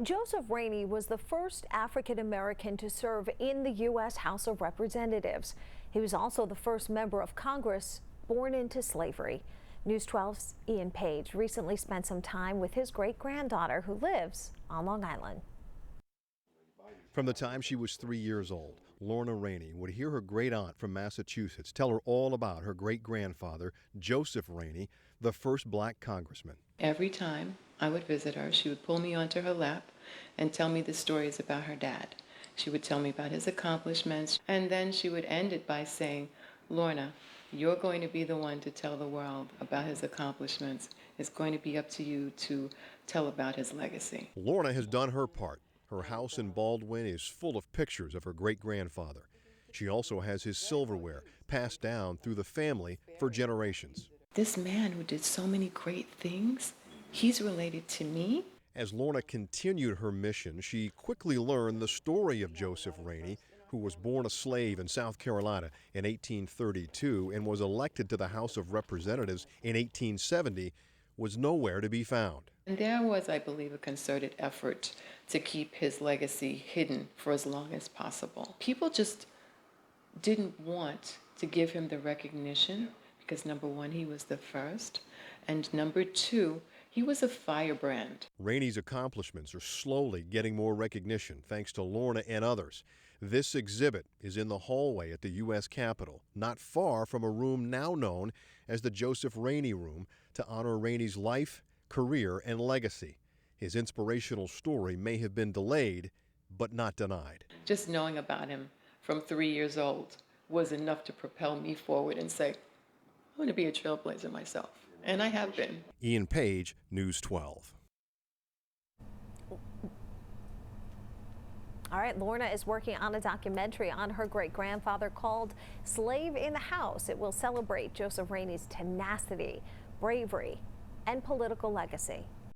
Joseph Rainey was the first African American to serve in the U.S. House of Representatives. He was also the first member of Congress born into slavery. News 12's Ian Page recently spent some time with his great-granddaughter who lives on Long Island. From the time she was 3 years old, Lorna Rainey would hear her great-aunt from Massachusetts tell her all about her great-grandfather, Joseph Rainey, the first black congressman. Every time I would visit her, she would pull me onto her lap and tell me the stories about her dad. She would tell me about his accomplishments, and then she would end it by saying, "Lorna, you're going to be the one to tell the world about his accomplishments. It's going to be up to you to tell about his legacy." Lorna has done her part. Her house in Baldwin is full of pictures of her great-grandfather. She also has his silverware, passed down through the family for generations. This man who did so many great things, he's related to me. As Lorna continued her mission, she quickly learned the story of Joseph Rainey, who was born a slave in South Carolina in 1832 and was elected to the House of Representatives in 1870, was nowhere to be found. And there was, I believe, a concerted effort to keep his legacy hidden for as long as possible. People just didn't want to give him the recognition because, number one, he was the first, and number two, he was a firebrand. Rainey's accomplishments are slowly getting more recognition thanks to Lorna and others. This exhibit is in the hallway at the U.S. Capitol, not far from a room now known as the Joseph Rainey Room, to honor Rainey's life, career, and legacy. His inspirational story may have been delayed, but not denied. Just knowing about him from 3 years old was enough to propel me forward and say, I'm going to be a trailblazer myself. And I have been. Ian Page, News 12. All right, Lorna is working on a documentary on her great-grandfather called Slave in the House. It will celebrate Joseph Rainey's tenacity, bravery, and political legacy.